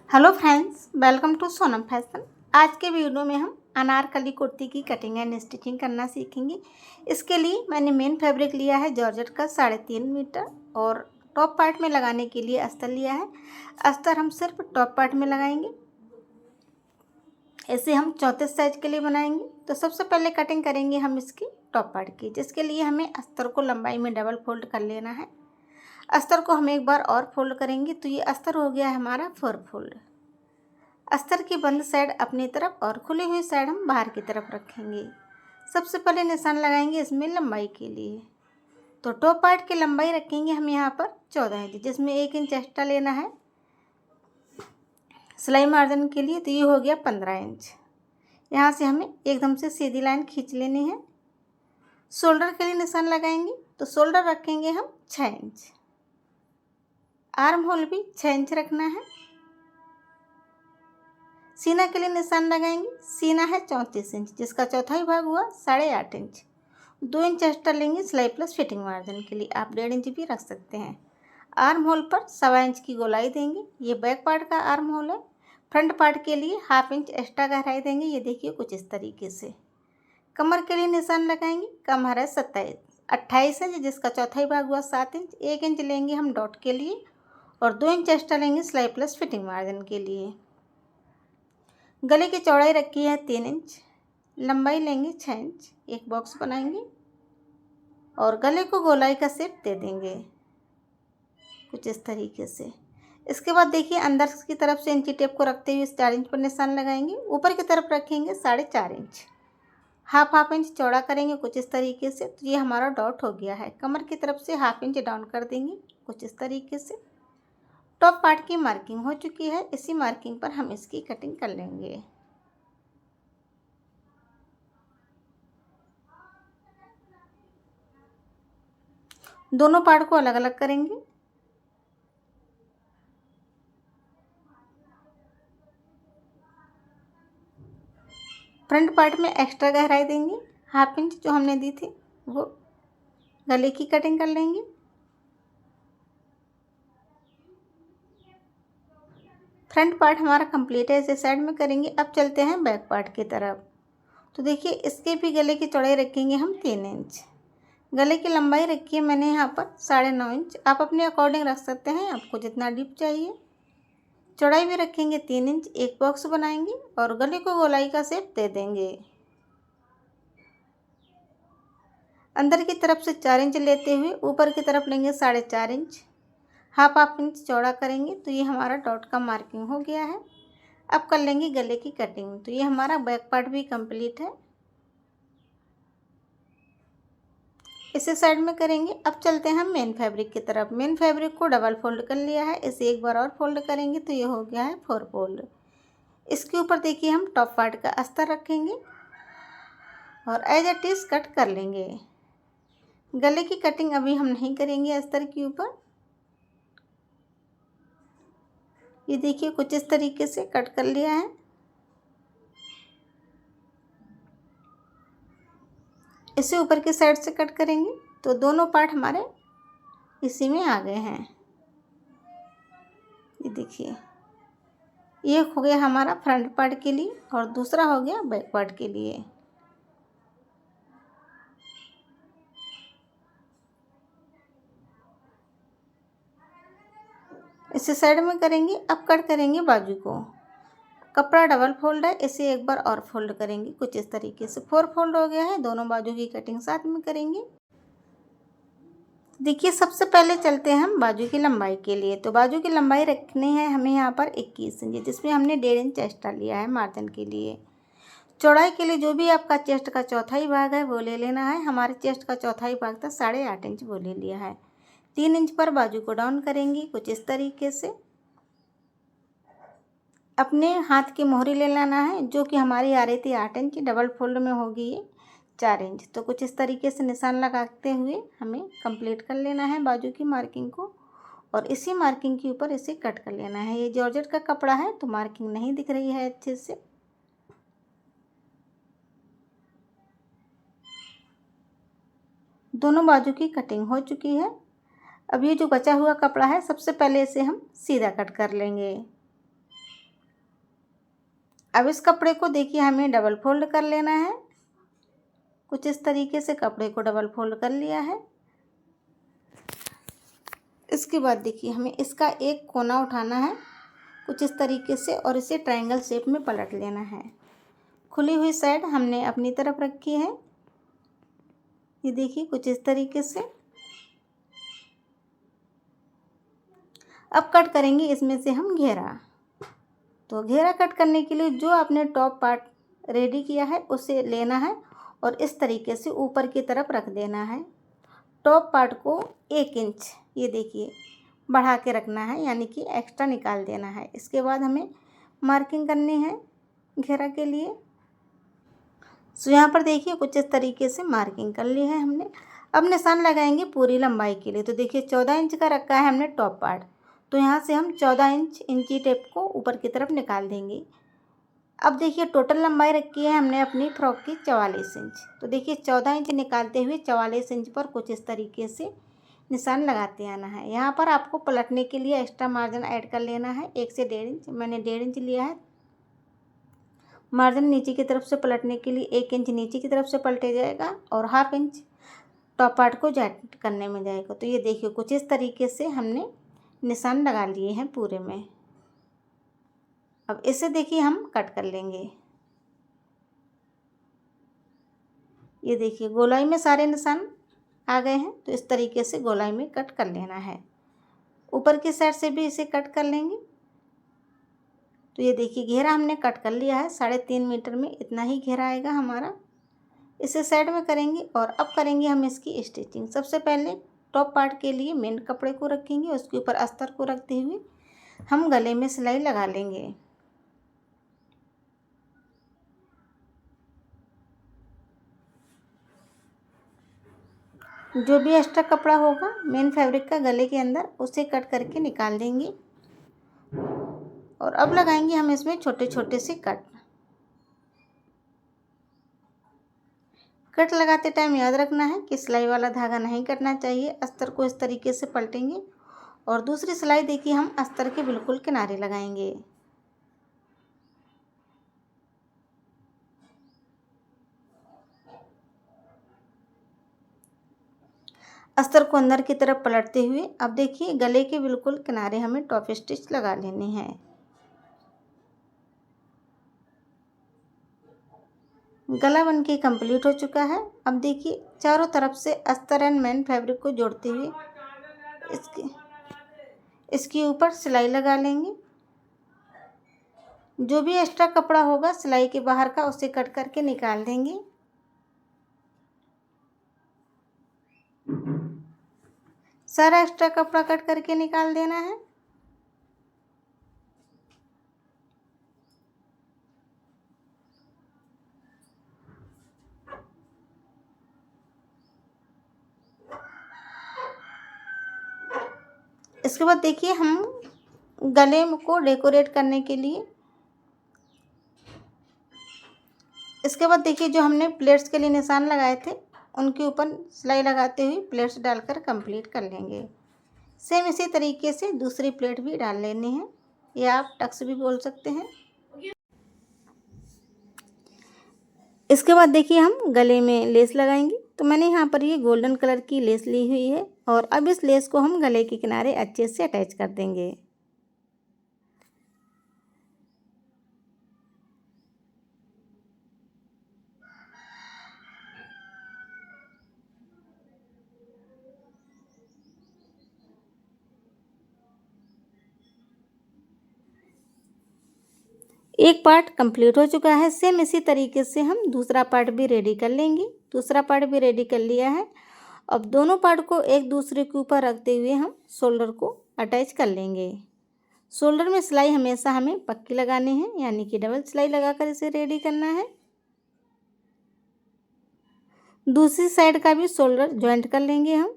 Hello friends, welcome to Sonam fashion. आज के video में हम अनारकली कुर्ती की कटिंग एंड स्टिचिंग करना सीखेंगे। इसके लिए मैंने मेन फैब्रिक लिया है जॉर्जेट का 3.5 मीटर और टॉप पार्ट में लगाने के लिए अस्तर लिया है। अस्तर हम सिर्फ टॉप पार्ट में लगाएंगे। इसे हम 34 साइज के लिए बनाएंगे। तो सबसे पहले कटिंग करेंगे हम इसकी टॉप पार्ट की, जिसके लिए हमें अस्तर को लंबाई में डबल फोल्ड कर लेना है। अस्तर को हम एक बार और फोल्ड करेंगे तो ये अस्तर हो गया है हमारा 4 फोल्ड। अस्तर की बंद साइड अपनी तरफ और खुली हुई साइड हम बाहर की तरफ रखेंगे। सबसे पहले निशान लगाएंगे इसमें लंबाई के लिए। तो टॉप पार्ट की लंबाई रखेंगे हम यहाँ पर 14 इंच, जिसमें 1 इंच एक्स्ट्रा लेना है सिलाई मार्जिन के लिए। तो ये हो गया 15 इंच। यहाँ से हमें एकदम से सीधी लाइन खींच लेनी है। शोल्डर के लिए निशान लगाएंगे तो शोल्डर रखेंगे हम 6 इंच। आर्म होल भी 6 इंच रखना है। सीना के लिए निशान लगाएंगे। सीना है 34 इंच, जिसका चौथाई भाग हुआ 8.5 इंच। 2 इंच एक्स्ट्रा लेंगे सिलाई प्लस फिटिंग मार्जिन के लिए। आप 1.5 इंच भी रख सकते हैं। आर्म होल पर 1.25 इंच की गोलाई देंगे। ये बैक पार्ट का आर्म होल है। फ्रंट पार्ट के लिए 1/2 इंच एक्स्ट्रा गहराई देंगे। ये देखिए कुछ इस तरीके से। कमर के लिए निशान लगाएंगे। कमर है 28 इंच, जिसका चौथाई भाग हुआ 7 इंच। 1 इंच लेंगे हम डॉट के लिए और 2 इंच एक्स्ट्रा लेंगे सिलाई प्लस फिटिंग मार्जिन के लिए। गले की चौड़ाई रखी है 3 इंच। लंबाई लेंगे 6 इंच। एक बॉक्स बनाएंगे और गले को गोलाई का शेप दे देंगे कुछ इस तरीके से। इसके बाद देखिए अंदर की तरफ से इंची टेप को रखते हुए 4 इंच पर निशान लगाएंगे। ऊपर की तरफ रखेंगे 4.5 इंच। हाफ इंच चौड़ा करेंगे कुछ इस तरीके से। तो ये हमारा डॉट हो गया है। कमर की तरफ से 1/2 इंच डाउन कर देंगे कुछ इस तरीके से। टॉप पार्ट की मार्किंग हो चुकी है। इसी मार्किंग पर हम इसकी कटिंग कर लेंगे। दोनों पार्ट को अलग अलग करेंगे। फ्रंट पार्ट में एक्स्ट्रा गहराई देंगे। 1/2 इंच जो हमने दी थी वो गले की कटिंग कर लेंगे। फ्रंट पार्ट हमारा कंप्लीट है। इसे साइड में करेंगे। अब चलते हैं बैक पार्ट की तरफ। तो देखिए इसके भी गले की चौड़ाई रखेंगे हम 3 इंच। गले की लंबाई रखी है मैंने यहाँ पर 9.5 इंच। आप अपने अकॉर्डिंग रख सकते हैं, आपको जितना डीप चाहिए। चौड़ाई भी रखेंगे 3 इंच। एक बॉक्स बनाएंगे और गले को गोलाई का शेप दे देंगे। अंदर की तरफ से 4 इंच लेते हुए ऊपर की तरफ लेंगे 4.5 इंच। हाफ इंच चौड़ा करेंगे। तो ये हमारा डॉट का मार्किंग हो गया है। अब कर लेंगे गले की कटिंग। तो ये हमारा बैक पार्ट भी कंप्लीट है। इसे साइड में करेंगे। अब चलते हैं हम मेन फैब्रिक की तरफ। मेन फैब्रिक को डबल फोल्ड कर लिया है। इसे एक बार और फोल्ड करेंगे तो ये हो गया है 4 फोल्ड। इसके ऊपर देखिए हम टॉप पार्ट का अस्तर रखेंगे और एज इट इज कट कर लेंगे। गले की कटिंग अभी हम नहीं करेंगे अस्तर के ऊपर। ये देखिए कुछ इस तरीके से कट कर लिया है। इसे ऊपर की साइड से कट करेंगे तो दोनों पार्ट हमारे इसी में आ गए हैं। ये देखिए ये हो गया हमारा फ्रंट पार्ट के लिए और दूसरा हो गया बैक पार्ट के लिए। इसे साइड में करेंगे। अब कट करेंगे बाजू को। कपड़ा डबल फोल्ड है, इसे एक बार और फोल्ड करेंगे कुछ इस तरीके से। 4 फोल्ड हो गया है। दोनों बाजू की कटिंग साथ में करेंगे। देखिए सबसे पहले चलते हैं हम बाजू की लंबाई के लिए। तो बाजू की लंबाई रखनी है हमें यहाँ पर 21 इंच, जिसमें हमने 1.5 इंच एक्स्ट्रा लिया है मार्जिन के लिए। चौड़ाई के लिए जो भी आपका चेस्ट का चौथाई भाग है वो ले लेना है। हमारे चेस्ट का चौथाई भाग था 8.5 इंच, वो ले लिया है। 3 इंच पर बाजू को डाउन करेंगे कुछ इस तरीके से। अपने हाथ की मोहरी ले लेना है जो कि हमारी आ रही थी 8 इंच। डबल फोल्ड में होगी ये 4 इंच। तो कुछ इस तरीके से निशान लगाते हुए हमें कंप्लीट कर लेना है बाजू की मार्किंग को और इसी मार्किंग के ऊपर इसे कट कर लेना है। ये जॉर्जेट का कपड़ा है तो मार्किंग नहीं दिख रही है अच्छे से। दोनों बाजू की कटिंग हो चुकी है। अब ये जो बचा हुआ कपड़ा है सबसे पहले इसे हम सीधा कट कर लेंगे। अब इस कपड़े को देखिए हमें डबल फोल्ड कर लेना है। कुछ इस तरीके से कपड़े को डबल फोल्ड कर लिया है। इसके बाद देखिए हमें इसका एक कोना उठाना है कुछ इस तरीके से और इसे ट्रायंगल शेप में पलट लेना है। खुली हुई साइड हमने अपनी तरफ रखी है। ये देखिए कुछ इस तरीके से। अब कट करेंगे इसमें से हम घेरा। तो घेरा कट करने के लिए जो आपने टॉप पार्ट रेडी किया है उसे लेना है और इस तरीके से ऊपर की तरफ रख देना है। टॉप पार्ट को 1 इंच ये देखिए बढ़ा के रखना है, यानी कि एक्स्ट्रा निकाल देना है। इसके बाद हमें मार्किंग करनी है घेरा के लिए। सो यहाँ पर देखिए कुछ इस तरीके से मार्किंग कर ली है हमने। अब निशान लगाएंगे पूरी लंबाई के लिए। तो देखिए 14 इंच का रखा है हमने टॉप पार्ट, तो यहाँ से हम 14 इंच इंची टेप को ऊपर की तरफ निकाल देंगे। अब देखिए टोटल लंबाई रखी है हमने अपनी फ्रॉक की 44 इंच। तो देखिए 14 इंच निकालते हुए 44 इंच पर कुछ इस तरीके से निशान लगाते आना है। यहाँ पर आपको पलटने के लिए एक्स्ट्रा मार्जिन ऐड कर लेना है 1 से 1.5 इंच। मैंने 1.5 इंच लिया है। मार्जिन नीचे की तरफ से पलटने के लिए 1 इंच नीचे की तरफ से पलटे जाएगा और 1/2 इंच टॉप पार्ट को जॉइंट करने में जाएगा। तो ये देखिए कुछ इस तरीके से हमने निशान लगा लिए हैं पूरे में। अब इसे देखिए हम कट कर लेंगे। ये देखिए गोलाई में सारे निशान आ गए हैं, तो इस तरीके से गोलाई में कट कर लेना है। ऊपर की साइड से भी इसे कट कर लेंगे। तो ये देखिए घेरा हमने कट कर लिया है। 3.5 मीटर में इतना ही घेरा आएगा हमारा। इसे साइड में करेंगे और अब करेंगे हम इसकी स्टिचिंग। सबसे पहले टॉप पार्ट के लिए मेन कपड़े को रखेंगे, उसके ऊपर अस्तर को रखते हुए हम गले में सिलाई लगा लेंगे। जो भी एक्स्ट्रा कपड़ा होगा मेन फैब्रिक का गले के अंदर, उसे कट करके निकाल देंगे और अब लगाएंगे हम इसमें छोटे छोटे से कट लगाते टाइम याद रखना है कि सिलाई वाला धागा नहीं कटना चाहिए। अस्तर को इस तरीके से पलटेंगे और दूसरी सिलाई देखिए हम अस्तर के बिल्कुल किनारे लगाएंगे। अस्तर को अंदर की तरफ पलटते हुए अब देखिए गले के बिल्कुल किनारे हमें टॉप स्टिच लगा लेनी है। गला बनके कंप्लीट हो चुका है। अब देखिए चारों तरफ से अस्तर एंड मेन फैब्रिक को जोड़ते हुए इसके ऊपर सिलाई लगा लेंगे। जो भी एक्स्ट्रा कपड़ा होगा सिलाई के बाहर का उसे कट करके निकाल देंगे। सारा एक्स्ट्रा कपड़ा कट करके निकाल देना है। इसके बाद देखिए हम गले को डेकोरेट करने के लिए इसके बाद देखिए जो हमने प्लेट्स के लिए निशान लगाए थे उनके ऊपर सिलाई लगाते हुए प्लेट्स डालकर कंप्लीट कर लेंगे। सेम इसी तरीके से दूसरी प्लेट भी डाल लेनी है, या आप टक्स भी बोल सकते हैं। इसके बाद देखिए हम गले में लेस लगाएंगे। तो मैंने यहाँ पर ये गोल्डन कलर की लेस ली हुई है और अब इस लेस को हम गले के किनारे अच्छे से अटैच कर देंगे। एक पार्ट कंप्लीट हो चुका है। सेम इसी तरीके से हम दूसरा पार्ट भी रेडी कर लेंगे। दूसरा पार्ट भी रेडी कर लिया है। अब दोनों पार्ट को एक दूसरे के ऊपर रखते हुए हम शोल्डर को अटैच कर लेंगे। शोल्डर में सिलाई हमेशा हमें पक्की लगानी है, यानी कि डबल सिलाई लगाकर इसे रेडी करना है। दूसरी साइड का भी शोल्डर ज्वाइंट कर लेंगे हम।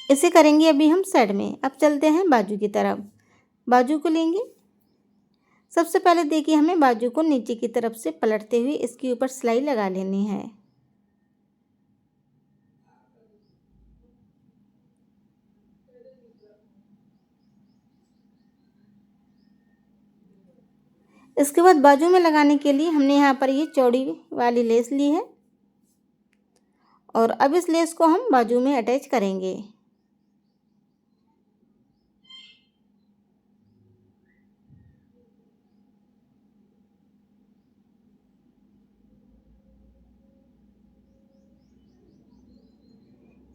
इसे करेंगे अभी हम साइड में। अब चलते हैं बाजू की तरफ। बाजू को लेंगे। सबसे पहले देखिए हमें बाजू को नीचे की तरफ से पलटते हुए इसके ऊपर सिलाई लगा लेनी है। इसके बाद बाजू में लगाने के लिए हमने यहाँ पर ये चौड़ी वाली लेस ली है और अब इस लेस को हम बाजू में अटैच करेंगे।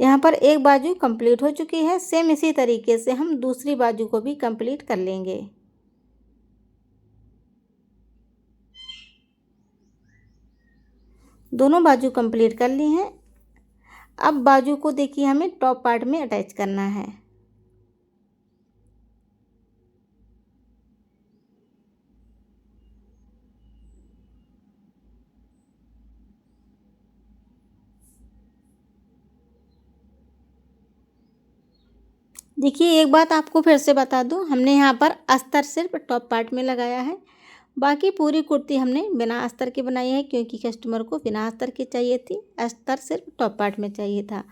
यहाँ पर एक बाजू कंप्लीट हो चुकी है। सेम इसी तरीके से हम दूसरी बाजू को भी कंप्लीट कर लेंगे। दोनों बाजू कंप्लीट कर ली हैं। अब बाजू को देखिए हमें टॉप पार्ट में अटैच करना है। देखिए एक बात आपको फिर से बता दूं, हमने यहाँ पर अस्तर सिर्फ टॉप पार्ट में लगाया है। बाकी पूरी कुर्ती हमने बिना अस्तर के बनाई है क्योंकि कस्टमर को बिना अस्तर के चाहिए थी, अस्तर सिर्फ टॉप पार्ट में चाहिए था।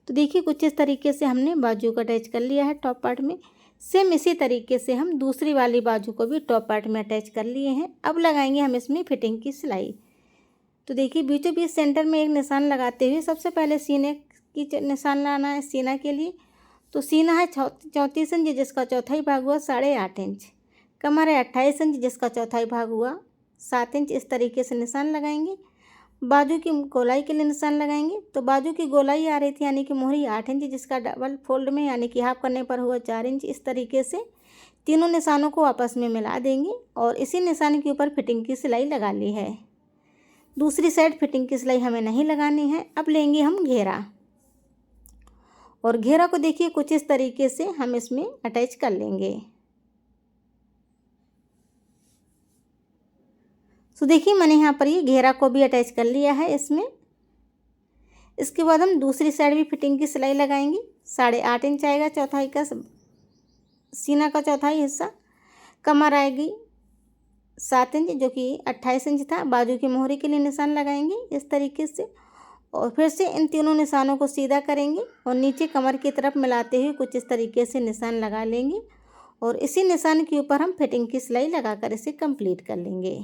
तो देखिए कुछ इस तरीके से हमने बाजू को अटैच कर लिया है टॉप पार्ट में। सेम इसी तरीके से हम दूसरी वाली बाजू को भी टॉप पार्ट में अटैच कर लिए हैं। अब लगाएंगे हम इसमें फिटिंग की सिलाई। तो देखिए बीचों बीच सेंटर में एक निशान लगाते हुए सबसे पहले सीने की निशान लाना है सीना के लिए। तो सीना है 34 इंच जिसका चौथाई भाग हुआ 8.5 इंच। कमर है 28 इंच जिसका चौथाई भाग हुआ 7 इंच। इस तरीके से निशान लगाएंगे। बाजू की गोलाई के लिए निशान लगाएंगे। तो बाजू की गोलाई आ रही थी यानी कि मोहरी 8 इंच जिसका डबल फोल्ड में यानी कि हाफ करने पर हुआ 4 इंच। इस तरीके से तीनों निशानों को आपस में मिला देंगे और इसी निशान के ऊपर फिटिंग की सिलाई लगा ली है। दूसरी साइड फिटिंग की सिलाई हमें नहीं लगानी है। अब लेंगे हम घेरा और घेरा को देखिए कुछ इस तरीके से हम इसमें अटैच कर लेंगे। तो देखिए मैंने यहाँ पर ये घेरा को भी अटैच कर लिया है इसमें। इसके बाद हम दूसरी साइड भी फिटिंग की सिलाई लगाएंगे। 8.5 इंच आएगा चौथाई का सीना का चौथाई हिस्सा। कमर आएगी 7 इंच जो कि 28 इंच था। बाजू की मोहरी के लिए निशान लगाएंगे इस तरीके से और फिर से इन तीनों निशानों को सीधा करेंगे और नीचे कमर की तरफ मिलाते हुए कुछ इस तरीके से निशान लगा लेंगे और इसी निशान के ऊपर हम फिटिंग की सिलाई लगाकर इसे कंप्लीट कर लेंगे।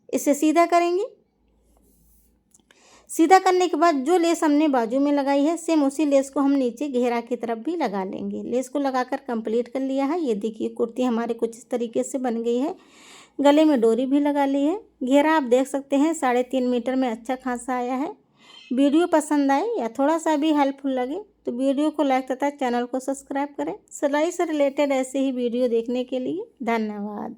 इसे सीधा करेंगे। सीधा करने के बाद जो लेस हमने बाजू में लगाई है सेम उसी लेस को हम नीचे घेरा की तरफ भी लगा लेंगे। लेस को लगाकर कंप्लीट कर लिया है। ये देखिए कुर्ती हमारे कुछ इस तरीके से बन गई है। गले में डोरी भी लगा ली है। घेरा आप देख सकते हैं 3.5 मीटर में अच्छा खासा आया है। वीडियो पसंद आए या थोड़ा सा भी हेल्पफुल लगे तो वीडियो को लाइक तथा चैनल को सब्सक्राइब करें। सिलाई से रिलेटेड ऐसे ही वीडियो देखने के लिए धन्यवाद।